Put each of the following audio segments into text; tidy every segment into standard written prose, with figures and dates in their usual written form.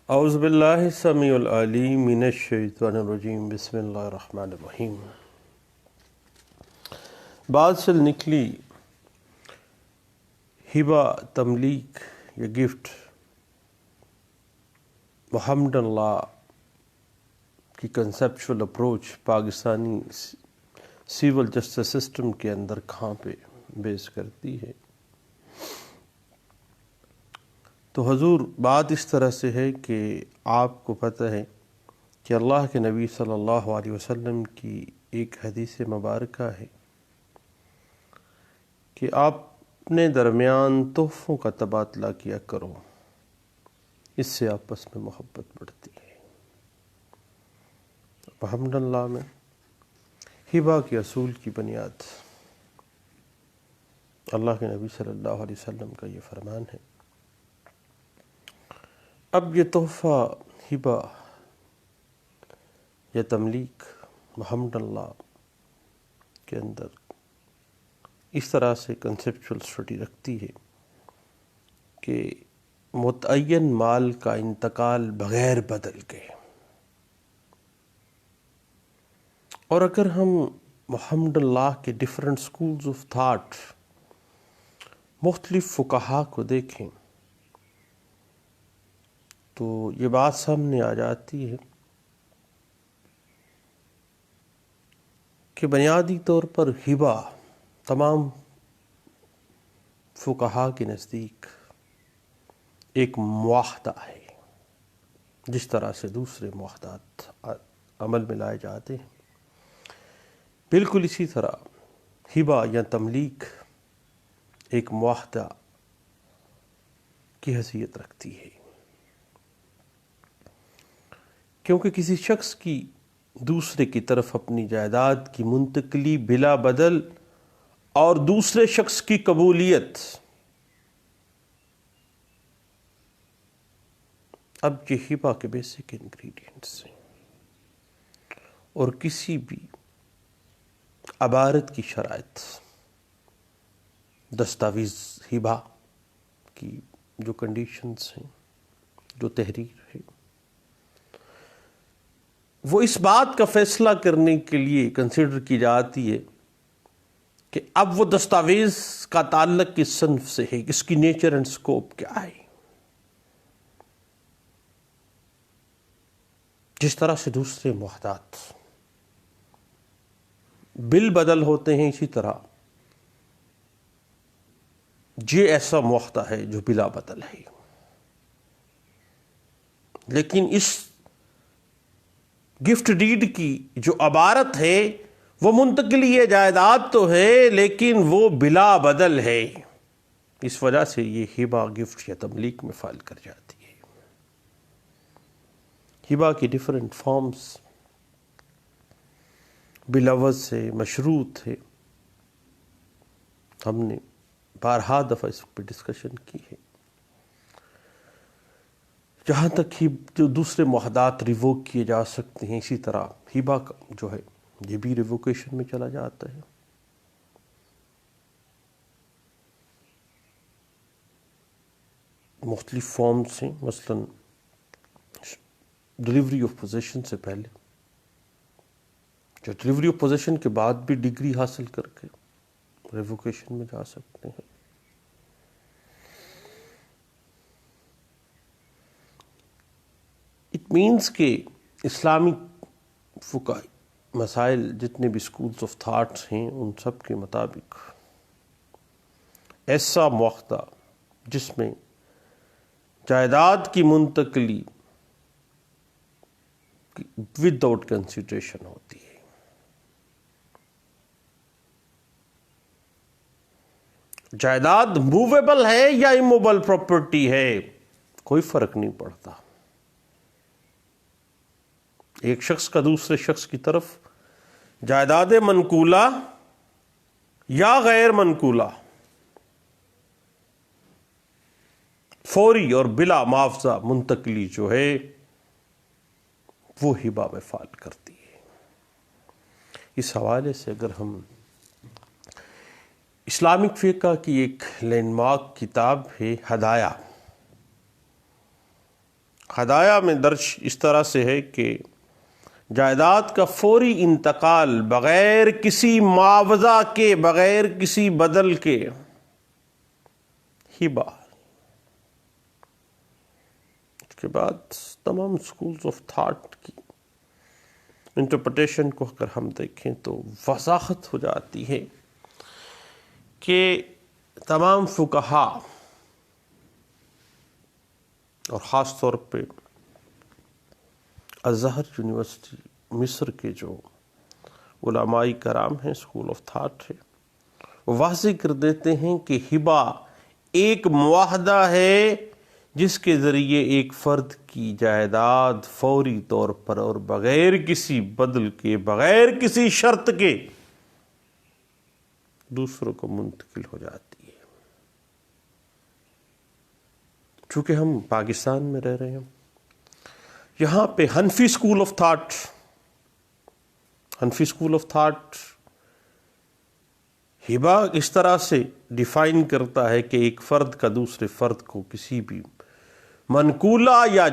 اعوذ باللہ السمیع العلیم من الشیطان الرجیم بسم اللہ الرحمن الرحیم۔ بات سے نکلی ہبہ، تملیک یا گفٹ محمد اللہ کی conceptual approach Pakistani civil justice system کے اندر کہاں پہ بیس کرتی ہے؟ تو حضور بات اس طرح سے ہے کہ آپ کو پتہ ہے کہ اللہ کے نبی صلی اللہ علیہ وسلم کی ایک حدیث مبارکہ ہے کہ آپ اپنے درمیان تحفوں کا تبادلہ کیا کرو، اس سے آپس میں محبت بڑھتی ہے۔ محمد اللہ میں ہبہ کے اصول کی بنیاد اللہ کے نبی صلی اللہ علیہ وسلم کا یہ فرمان ہے۔ اب یہ تحفہ ہبہ یا تملیک محمد اللہ کے اندر اس طرح سے کنسیپچول اسٹڈی رکھتی ہے کہ متعین مال کا انتقال بغیر بدل کے، اور اگر ہم محمد اللہ کے ڈیفرنٹ سکولز آف تھاٹ، مختلف فقہا کو دیکھیں تو یہ بات سامنے آ جاتی ہے کہ بنیادی طور پر ہبہ تمام فقہا کے نزدیک ایک معاہدہ ہے، جس طرح سے دوسرے معاہدات عمل میں لائے جاتے ہیں، بالکل اسی طرح ہبہ یا تملیک ایک معاہدہ کی حیثیت رکھتی ہے، کیونکہ کسی شخص کی دوسرے کی طرف اپنی جائیداد کی منتقلی بلا بدل اور دوسرے شخص کی قبولیت، اب یہ ہبہ کے بیسک انگریڈینٹس ہیں، اور کسی بھی عبارت کی شرائط دستاویز ہبہ کی جو کنڈیشنز ہیں، جو تحریر ہے، وہ اس بات کا فیصلہ کرنے کے لیے کنسیڈر کی جاتی ہے کہ اب وہ دستاویز کا تعلق کس صنف سے ہے، اس کی نیچر اینڈ سکوپ کیا ہے۔ جس طرح سے دوسرے معاہدات بل بدل ہوتے ہیں، اسی طرح یہ ایسا معاہدہ ہے جو بلا بدل ہے، لیکن اس گفٹ ڈیڈ کی جو عبارت ہے وہ منتقلی جائیداد تو ہے لیکن وہ بلا بدل ہے، اس وجہ سے یہ ہبہ گفٹ یا تملیک میں فال کر جاتی ہے۔ ہبہ کی ڈیفرنٹ فارمز بلفظ ہے، مشروط ہے، ہم نے بارہا دفعہ اس پہ ڈسکشن کی ہے۔ جہاں تک ہی جو دوسرے معاہدات ریووک کیے جا سکتے ہیں، اسی طرح ہبہ کا جو ہے یہ بھی ریووکیشن میں چلا جاتا ہے۔ مختلف فارمز ہیں، مثلا ڈلیوری آف پوزیشن سے پہلے، جو ڈلیوری آف پوزیشن کے بعد بھی ڈگری حاصل کر کے ریووکیشن میں جا سکتے ہیں۔ اٹ مینس کہ اسلامی فقہ مسائل جتنے بھی سکولز آف تھاٹس ہیں، ان سب کے مطابق ایسا معاہدہ جس میں جائیداد کی منتقلی ود آؤٹ کنسیڈریشن ہوتی ہے، جائیداد موویبل ہے یا اموویبل پراپرٹی ہے، کوئی فرق نہیں پڑتا، ایک شخص کا دوسرے شخص کی طرف جائیداد منقولہ یا غیر منقولہ فوری اور بلا معاوضہ منتقلی جو ہے وہ ہبہ میں فال کرتی ہے۔ اس حوالے سے اگر ہم اسلامک فقہ کی ایک لینڈ مارک کتاب ہے ہدایہ ہدایہ میں درج اس طرح سے ہے کہ جائیداد کا فوری انتقال بغیر کسی معاوضہ کے، بغیر کسی بدل کے، ہبہ۔ اس کے بعد تمام سکولز آف تھاٹ کی انٹرپریٹیشن کو اگر ہم دیکھیں تو وضاحت ہو جاتی ہے کہ تمام فقہا اور خاص طور پہ ازہر یونیورسٹی مصر کے جو علماء کرام ہیں، اسکول آف تھاٹ ہے، وہ واضح کر دیتے ہیں کہ ہبہ ایک معاہدہ ہے جس کے ذریعے ایک فرد کی جائیداد فوری طور پر اور بغیر کسی بدل کے، بغیر کسی شرط کے دوسروں کو منتقل ہو جاتی ہے۔ چونکہ ہم پاکستان میں رہ رہے ہیں، یہاں پہ حنفی اسکول آف تھاٹ ہبہ اس طرح سے ڈیفائن کرتا ہے کہ ایک فرد کا دوسرے فرد کو کسی بھی منقولہ یا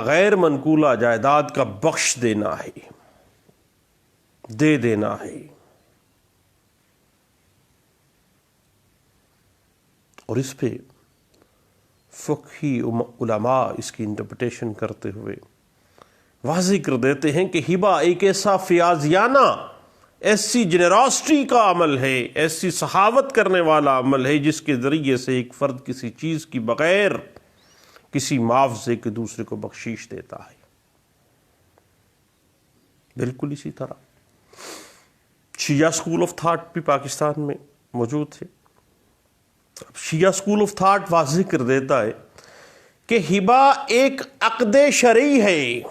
غیر منقولہ جائیداد کا بخش دینا ہے، دے دینا ہے۔ اور اس پہ فقہی علماء اس کی انٹرپریٹیشن کرتے ہوئے واضح کر دیتے ہیں کہ ہبہ ایک ایسا فیاضیانہ، ایسی جنراسٹی کا عمل ہے، ایسی سخاوت کرنے والا عمل ہے جس کے ذریعے سے ایک فرد کسی چیز کی بغیر کسی معاوضے کے دوسرے کو بخشش دیتا ہے۔ بالکل اسی طرح شیعہ اسکول آف تھاٹ بھی پاکستان میں موجود ہے۔ شیعہ اسکول آف تھاٹ واضح کر دیتا ہے کہ ہبہ ایک عقد شرعی ہے۔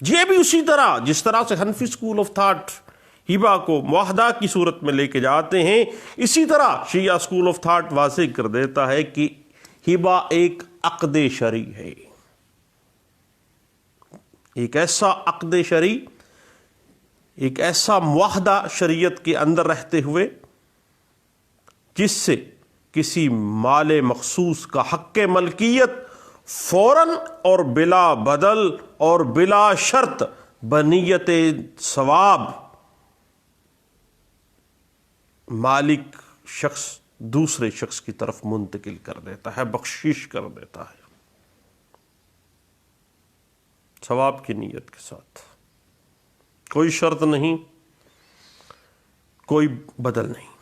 یہ بھی اسی طرح جس طرح سے حنفی اسکول آف تھاٹ ہبہ کو معاہدہ کی صورت میں لے کے جاتے ہیں، اسی طرح شیعہ اسکول آف تھاٹ واضح کر دیتا ہے کہ ہبہ ایک عقد شرعی ہے، ایک ایسا عقد شرعی، ایک ایسا معاہدہ شریعت کے اندر رہتے ہوئے جس سے کسی مال مخصوص کا حق ملکیت فوراً اور بلا بدل اور بلا شرط بنیت ثواب مالک شخص دوسرے شخص کی طرف منتقل کر دیتا ہے، بخشش کر دیتا ہے، ثواب کی نیت کے ساتھ، کوئی شرط نہیں، کوئی بدل نہیں۔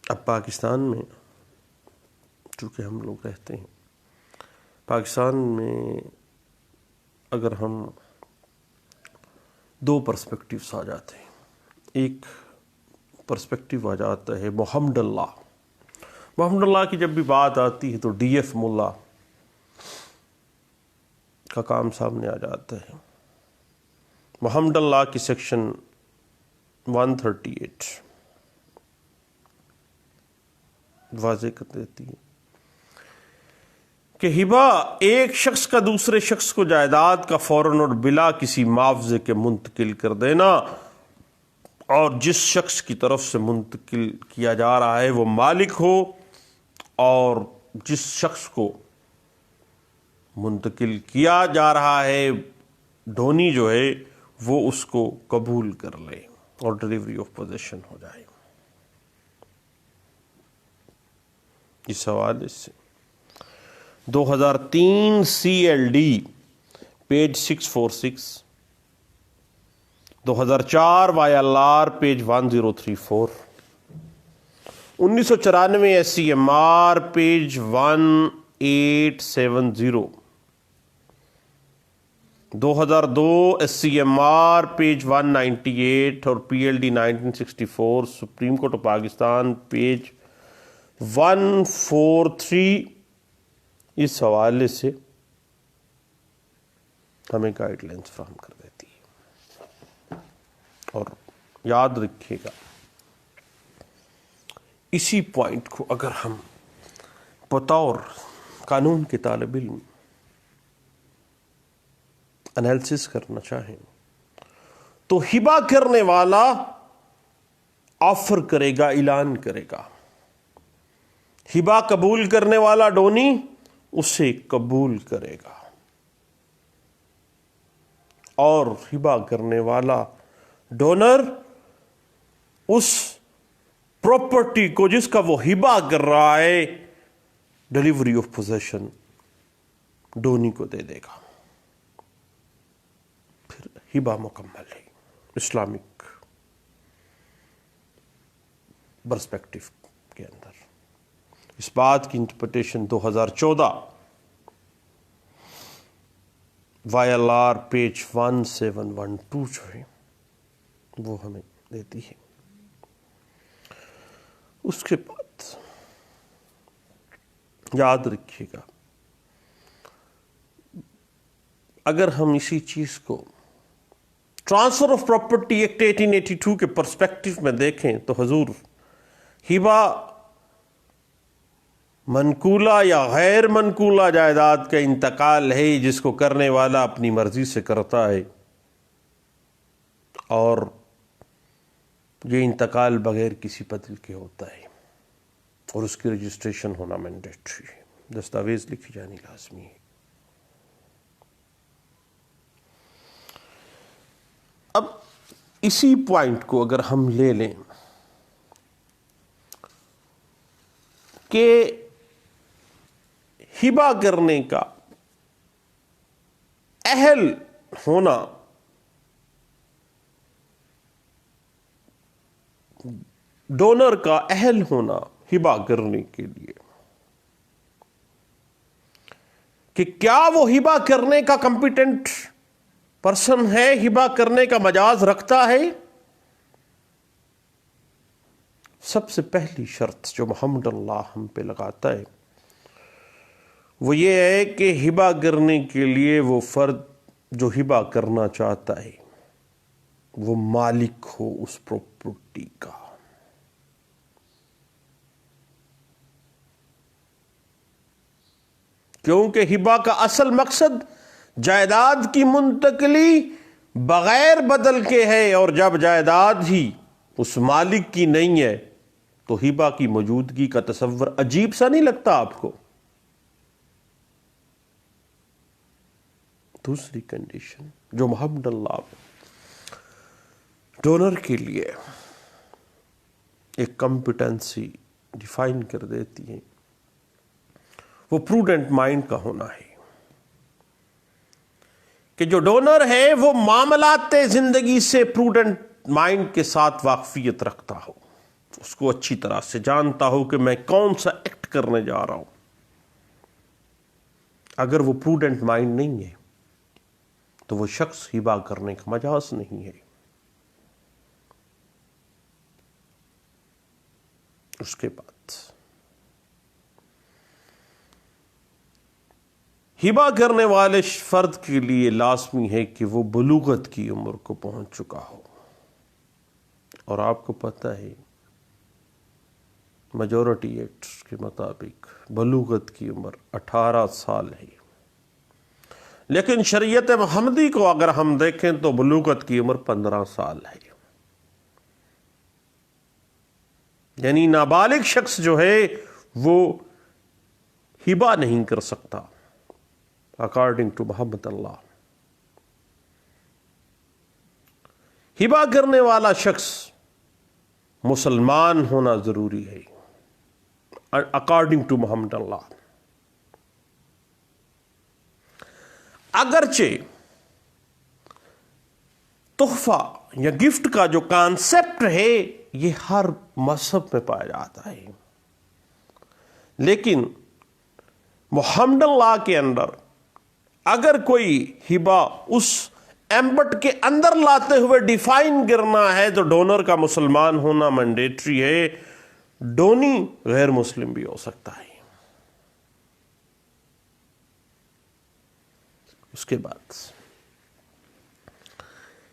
اب پاکستان میں چونکہ ہم لوگ رہتے ہیں، پاکستان میں اگر ہم دو پرسپیکٹیوز آ جاتے ہیں، ایک پرسپیکٹیو آ جاتا ہے محمد اللہ کی جب بھی بات آتی ہے تو ڈی ایف ملا کا کام سامنے آ جاتا ہے۔ محمد اللہ کی سیکشن 138 واضح کر دیتی ہے کہ ہبہ ایک شخص کا دوسرے شخص کو جائیداد کا فوراً اور بلا کسی معاوضے کے منتقل کر دینا، اور جس شخص کی طرف سے منتقل کیا جا رہا ہے وہ مالک ہو، اور جس شخص کو منتقل کیا جا رہا ہے ڈھونی جو ہے وہ اس کو قبول کر لے اور ڈیلیوری آف پوزیشن ہو جائے۔ اس حوالے سے 2003 CLD page 646، 2004 YLR page 1034، 1994 SCMR page 1870، 2002 SCMR page 198 اور PLD 1964 supreme court of Pakistan page 143 اس حوالے سے ہمیں گائیڈ لائنز فراہم کر دیتی ہے۔ اور یاد رکھیے گا، اسی پوائنٹ کو اگر ہم بطور قانون کے طالب علم انالیسس کرنا چاہیں تو ہبہ کرنے والا آفر کرے گا، اعلان کرے گا ہبا قبول کرنے والا ڈونی اسے قبول کرے گا، اور ہبا کرنے والا ڈونر اس پراپرٹی کو جس کا وہ ہبا کر رہا ہے، ڈیلیوری آف پوزیشن ڈونی کو دے دے گا. پھر ہبا مکمل ہے اسلامک پرسپیکٹو کے اندر. اس بات کی انٹرپریٹیشن 2014 YLR پیج 1712 جو ہے وہ ہمیں دیتی ہے. اس کے بعد یاد رکھیے گا، اگر ہم اسی چیز کو ٹرانسفر آف پراپرٹی ایکٹ 1882 کے پرسپیکٹو میں دیکھیں تو حضور ہبا منقولہ یا غیر منقولہ جائیداد کا انتقال ہے جس کو کرنے والا اپنی مرضی سے کرتا ہے، اور یہ انتقال بغیر کسی بدل کے ہوتا ہے، اور اس کی رجسٹریشن ہونا مینڈیٹری ہے، دستاویز لکھی جانی لازمی ہے. اب اسی پوائنٹ کو اگر ہم لے لیں کہ ہبا کرنے کا اہل ہونا ڈونر کا اہل ہونا ہبا کرنے کے لیے، کہ کیا وہ ہبا کرنے کا کمپیٹنٹ پرسن ہے، ہبا کرنے کا مجاز رکھتا ہے. سب سے پہلی شرط جو محمد اللہ ہم پہ لگاتا ہے وہ یہ ہے کہ ہبا کرنے کے لیے وہ فرد جو ہبا کرنا چاہتا ہے وہ مالک ہو اس پراپرٹی کا. کیونکہ ہبا کا اصل مقصد جائیداد کی منتقلی بغیر بدل کے ہے، اور جب جائیداد ہی اس مالک کی نہیں ہے تو ہبا کی موجودگی کا تصور عجیب سا نہیں لگتا آپ کو؟ دوسری کنڈیشن جو محمد اللہ ڈونر کے لیے ایک کمپیٹنسی ڈیفائن کر دیتی ہے وہ پروڈنٹ مائنڈ کا ہونا ہے، کہ جو ڈونر ہے وہ معاملات زندگی سے پروڈنٹ مائنڈ کے ساتھ واقفیت رکھتا ہو، اس کو اچھی طرح سے جانتا ہو کہ میں کون سا ایکٹ کرنے جا رہا ہوں. اگر وہ پروڈنٹ مائنڈ نہیں ہے تو وہ شخص ہبا کرنے کا مجاز نہیں ہے. اس کے بعد ہبا کرنے والے فرد کے لیے لازمی ہے کہ وہ بلوغت کی عمر کو پہنچ چکا ہو، اور آپ کو پتہ ہے میجورٹی ایکٹس کے مطابق بلوغت کی عمر 18 سال ہے، لیکن شریعت محمدی کو اگر ہم دیکھیں تو بلوغت کی عمر 15 سال ہے. یعنی نابالغ شخص جو ہے وہ ہبا نہیں کر سکتا اکارڈنگ ٹو محمد اللہ. ہبا کرنے والا شخص مسلمان ہونا ضروری ہے اکارڈنگ ٹو محمد اللہ. اگرچہ تحفہ یا گفٹ کا جو کانسیپٹ ہے یہ ہر مذہب میں پایا جاتا ہے، لیکن محمد اللہ کے اندر اگر کوئی ہبا اس ایمبٹ کے اندر لاتے ہوئے ڈیفائن کرنا ہے تو ڈونر کا مسلمان ہونا مینڈیٹری ہے، ڈونی غیر مسلم بھی ہو سکتا ہے. اس کے بعد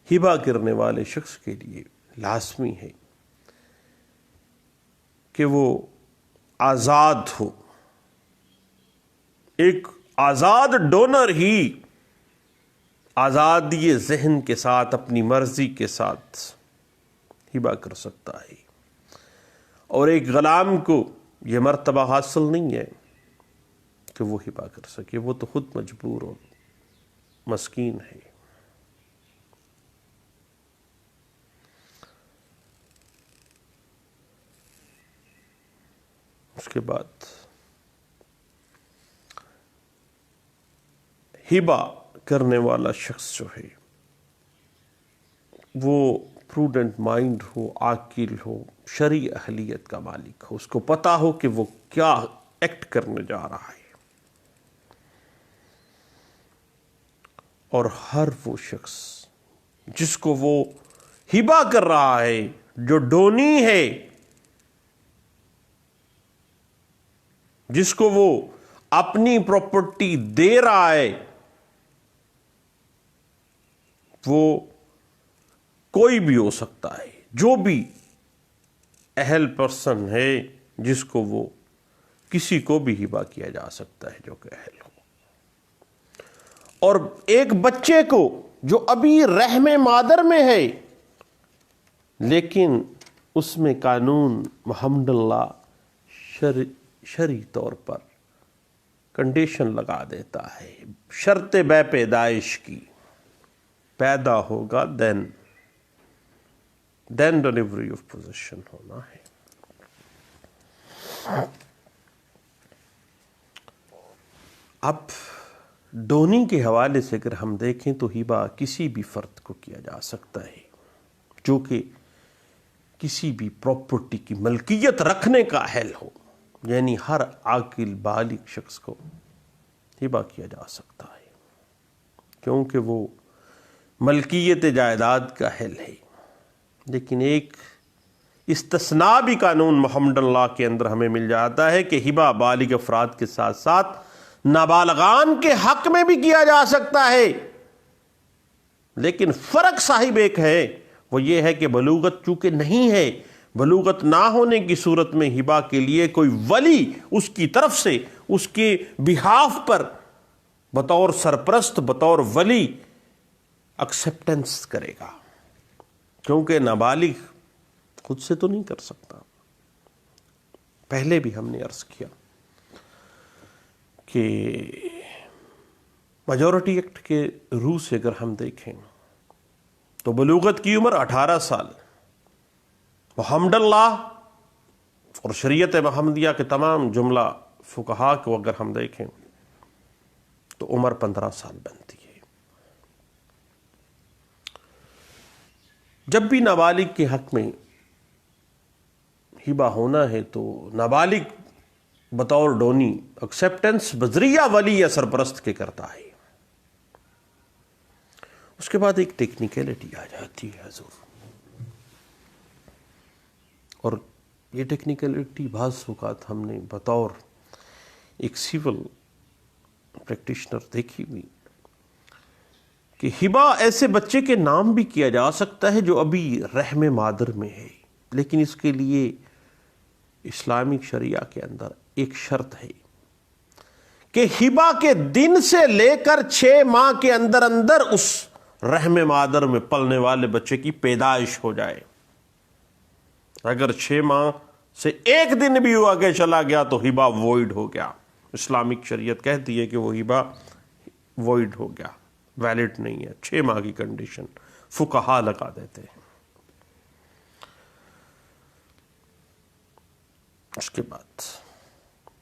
ہبا کرنے والے شخص کے لیے لازمی ہے کہ وہ آزاد ہو. ایک آزاد ڈونر ہی آزادی ذہن کے ساتھ اپنی مرضی کے ساتھ ہبا کر سکتا ہے، اور ایک غلام کو یہ مرتبہ حاصل نہیں ہے کہ وہ ہبہ کر سکے، وہ تو خود مجبور اور مسکین ہے۔ اس کے بعد ہبہ کرنے والا شخص جو ہے وہ پروڈنٹ مائنڈ ہو، عاقل ہو، شرعی اہلیت کا مالک ہو، اس کو پتا ہو کہ وہ کیا ایکٹ کرنے جا رہا ہے۔ اور ہر وہ شخص جس کو وہ ہبہ کر رہا ہے، جو ڈونی ہے، جس کو وہ اپنی پراپرٹی دے رہا ہے، وہ کوئی بھی ہو سکتا ہے، جو بھی اہل پرسن ہے جس کو وہ کسی کو بھی ہبہ کیا جا سکتا ہے جو کہ اہل ہو۔ اور ایک بچے کو جو ابھی رحم مادر میں ہے، لیکن اس میں قانون محمد اللہ شرعی طور پر کنڈیشن لگا دیتا ہے، شرط بے پیدائش کی، پیدا ہوگا دین ڈلیوری آف پوزیشن ہونا ہے۔ اب ڈونی کے حوالے سے اگر ہم دیکھیں تو ہبہ کسی بھی فرد کو کیا جا سکتا ہے جو کہ کسی بھی پراپرٹی کی ملکیت رکھنے کا اہل ہو، یعنی ہر عاقل بالغ شخص کو ہبہ کیا جا سکتا ہے، کیونکہ وہ ملکیت جائیداد کا اہل ہے۔ لیکن ایک استثناء بھی قانون محمد اللہ کے اندر ہمیں مل جاتا ہے کہ ہبہ بالغ افراد کے ساتھ ساتھ نابالغان کے حق میں بھی کیا جا سکتا ہے، لیکن فرق صاحب ایک ہے، وہ یہ ہے کہ بلوغت چونکہ نہیں ہے، بلوغت نہ ہونے کی صورت میں ہبہ کے لیے کوئی ولی اس کی طرف سے اس کے بہاف پر بطور سرپرست، بطور ولی ایکسیپٹنس کرے گا، کیونکہ نابالغ خود سے تو نہیں کر سکتا۔ پہلے بھی ہم نے عرض کیا کہ میجورٹی ایکٹ کے روح سے اگر ہم دیکھیں تو بلوغت کی عمر 18 سال، محمد اللہ اور شریعت محمدیہ کے تمام جملہ فقہا کو اگر ہم دیکھیں تو عمر 15 سال بنتی ہے۔ جب بھی نابالغ کے حق میں ہبہ ہونا ہے تو نابالغ بطور ڈونی ایکسیپٹنس بذریعہ ولی یا سرپرست کے کرتا ہے۔ اس کے بعد ایک ٹیکنیکلٹی آ جاتی ہے حضور، اور یہ ٹیکنیکلٹی بعض اوقات ہم نے بطور ایک سول پریکٹیشنر دیکھی ہوئی کہ ہبہ ایسے بچے کے نام بھی کیا جا سکتا ہے جو ابھی رحم مادر میں ہے، لیکن اس کے لیے اسلامک شریعہ کے اندر ایک شرط ہے کہ ہبہ کے دن سے لے کر 6 ماہ کے اندر اندر اس رحم مادر میں پلنے والے بچے کی پیدائش ہو جائے۔ اگر 6 ماہ سے 1 دن بھی ہوا کہ چلا گیا تو ہبہ وائڈ ہو گیا۔ اسلامک شریعت کہتی ہے کہ وہ ہبہ وائڈ ہو گیا، ویلڈ نہیں ہے، 6 ماہ کی کنڈیشن فقہا لگا دیتے ہیں۔ اس کے بعد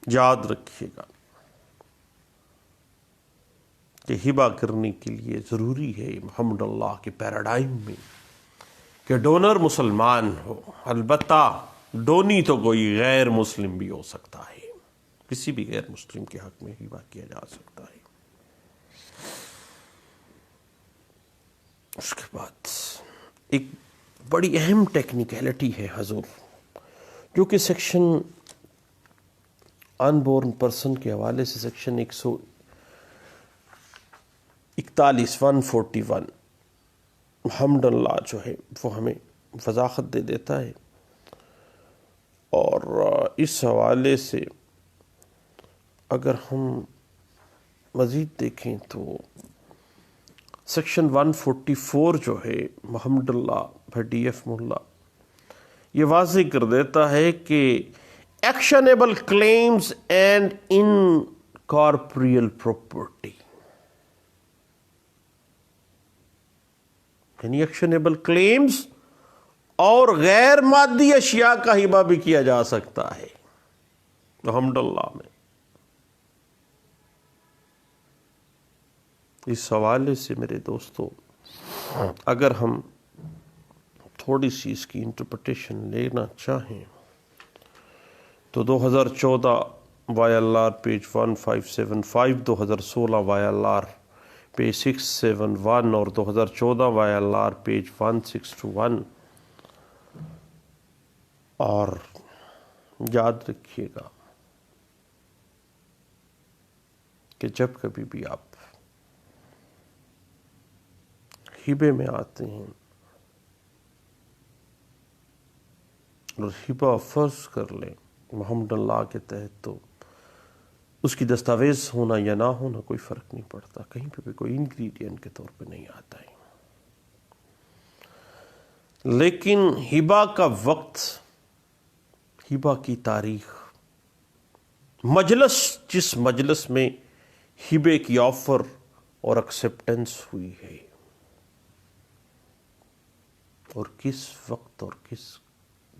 یاد رکھیے گا کہ ہبہ کرنے کے لیے ضروری ہے محمد اللہ کے پیراڈائم میں کہ ڈونر مسلمان ہو، البتہ ڈونی تو کوئی غیر مسلم بھی ہو سکتا ہے، کسی بھی غیر مسلم کے حق میں ہبہ کیا جا سکتا ہے۔ اس کے بعد ایک بڑی اہم ٹیکنیکلٹی ہے حضور، جو کہ سیکشن ان بورن پرسن کے حوالے سے سیکشن 141 محمد اللہ جو ہے وہ ہمیں وضاحت دے دیتا ہے، اور اس حوالے سے اگر ہم مزید دیکھیں تو سیکشن 144 جو ہے محمد اللہ بھٹی ایف ملا یہ واضح کر دیتا ہے کہ actionable claims and incorporeal property. یعنی ایکشنیبل کلیمز اور غیر مادی اشیاء کا ہبہ بھی کیا جا سکتا ہے الحمدللہ میں. اس حوالے سے میرے دوستو اگر ہم تھوڑی سی اس کی انٹرپریٹیشن لینا چاہیں تو 2014 YLR پیج 1575, 2016 YLR پیج 671 اور 2014 YLR پیج 1621. اور یاد رکھیے گا کہ جب کبھی بھی آپ ہبے میں آتے ہیں اور ہبہ فرض کر لیں محمد اللہ کے تحت، تو اس کی دستاویز ہونا یا نہ ہونا کوئی فرق نہیں پڑتا، کہیں پہ بھی کوئی انگریڈینٹ کے طور پہ نہیں آتا ہے. لیکن ہبہ کا وقت، ہبہ کی تاریخ، مجلس، جس مجلس میں ہبے کی آفر اور ایکسیپٹنس ہوئی ہے، اور کس وقت اور کس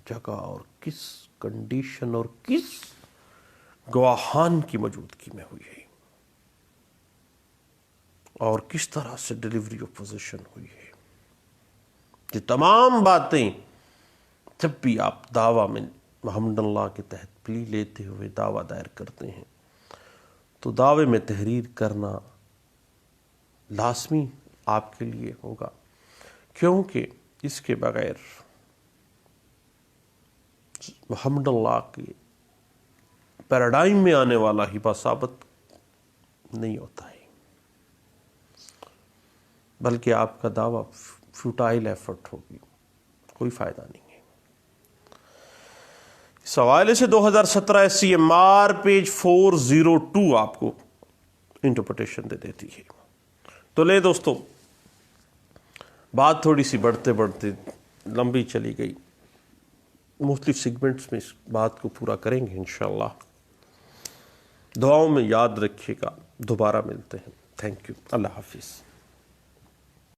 جگہ اور کس کنڈیشن اور کس گواہان کی موجودگی میں ہوئی ہے، اور کس طرح سے ڈیلیوری آف پوزیشن ہوئی ہے. یہ تمام باتیں جب بھی آپ دعویٰ میں محمد اللہ کے تحت پلی لیتے ہوئے دعویٰ دائر کرتے ہیں تو دعوے میں تحریر کرنا لازمی آپ کے لیے ہوگا، کیونکہ اس کے بغیر محمد اللہ کے پیراڈائم میں آنے والا ہبہ ثابت نہیں ہوتا ہے، بلکہ آپ کا دعویٰ فیوٹائل ایفرٹ ہوگی، کوئی فائدہ نہیں ہے. اس حوالے سے 2017 SCMR پیج 402 آپ کو انٹرپریٹیشن دے دیتی ہے. تو لے دوستو، بات تھوڑی سی بڑھتے بڑھتے لمبی چلی گئی، مختلف سیگمنٹس میں اس بات کو پورا کریں گے انشاءاللہ. دعاؤں میں یاد رکھیے گا، دوبارہ ملتے ہیں. تھینک یو، اللہ حافظ.